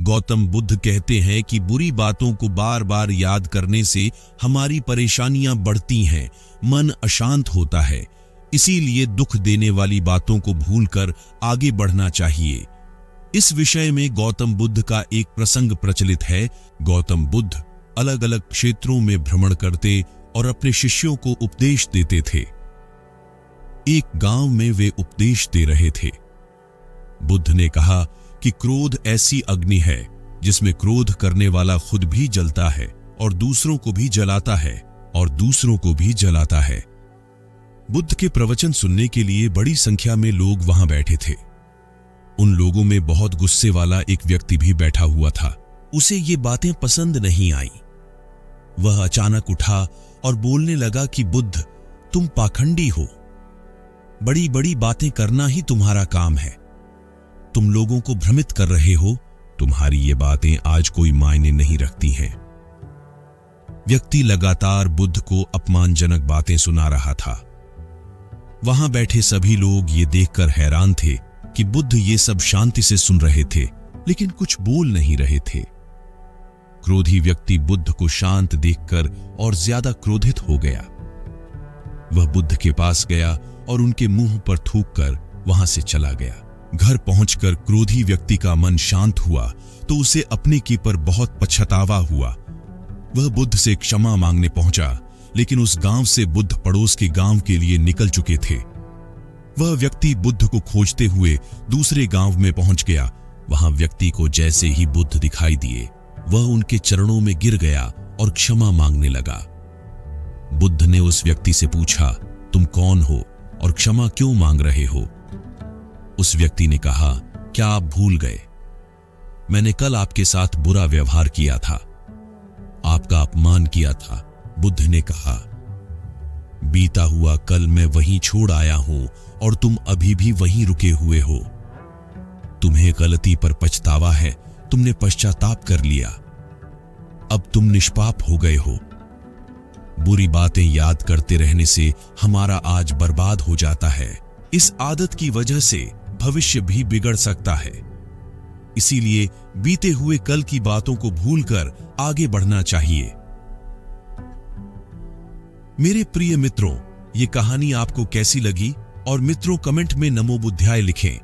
गौतम बुद्ध कहते हैं कि बुरी बातों को बार बार याद करने से हमारी परेशानियां बढ़ती हैं, मन अशांत होता है। इसीलिए दुख देने वाली बातों को भूलकर आगे बढ़ना चाहिए। इस विषय में गौतम बुद्ध का एक प्रसंग प्रचलित है। गौतम बुद्ध अलग अलग क्षेत्रों में भ्रमण करते और अपने शिष्यों को उपदेश देते थे। एक गांव में वे उपदेश दे रहे थे। बुद्ध ने कहा कि क्रोध ऐसी अग्नि है जिसमें क्रोध करने वाला खुद भी जलता है और दूसरों को भी जलाता है और दूसरों को भी जलाता है। बुद्ध के प्रवचन सुनने के लिए बड़ी संख्या में लोग वहां बैठे थे। उन लोगों में बहुत गुस्से वाला एक व्यक्ति भी बैठा हुआ था। उसे ये बातें पसंद नहीं आई। वह अचानक उठा और बोलने लगा कि बुद्ध, तुम पाखंडी हो। बड़ी बड़ी बातें करना ही तुम्हारा काम है। तुम लोगों को भ्रमित कर रहे हो। तुम्हारी ये बातें आज कोई मायने नहीं रखती हैं। व्यक्ति लगातार बुद्ध को अपमानजनक बातें सुना रहा था। वहां बैठे सभी लोग ये देखकर हैरान थे कि बुद्ध ये सब शांति से सुन रहे थे, लेकिन कुछ बोल नहीं रहे थे। क्रोधी व्यक्ति बुद्ध को शांत देखकर और ज्यादा क्रोधित हो गया। वह बुद्ध के पास गया और उनके मुंह पर थूककर वहां से चला गया। घर पहुंचकर क्रोधी व्यक्ति का मन शांत हुआ तो उसे अपने की पर बहुत पछतावा हुआ। वह बुद्ध से क्षमा मांगने पहुंचा, लेकिन उस गांव से बुद्ध पड़ोस के गांव के लिए निकल चुके थे। वह व्यक्ति बुद्ध को खोजते हुए दूसरे गांव में पहुंच गया। वहां व्यक्ति को जैसे ही बुद्ध दिखाई दिए, वह उनके चरणों में गिर गया और क्षमा मांगने लगा। बुद्ध ने उस व्यक्ति से पूछा, तुम कौन हो और क्षमा क्यों मांग रहे हो? उस व्यक्ति ने कहा, क्या आप भूल गए? मैंने कल आपके साथ बुरा व्यवहार किया था, आपका अपमान किया था। बुद्ध ने कहा, बीता हुआ कल मैं वहीं छोड़ आया हूं और तुम अभी भी वहीं रुके हुए हो। तुम्हें गलती पर पछतावा है, तुमने पश्चाताप कर लिया। अब तुम निष्पाप हो गए हो। बुरी बातें याद करते रहने से हमारा आज बर्बाद हो जाता है। इस आदत की वजह से भविष्य भी बिगड़ सकता है। इसीलिए बीते हुए कल की बातों को भूलकर आगे बढ़ना चाहिए। मेरे प्रिय मित्रों, ये कहानी आपको कैसी लगी? और मित्रों, कमेंट में नमो बुद्धाय लिखें।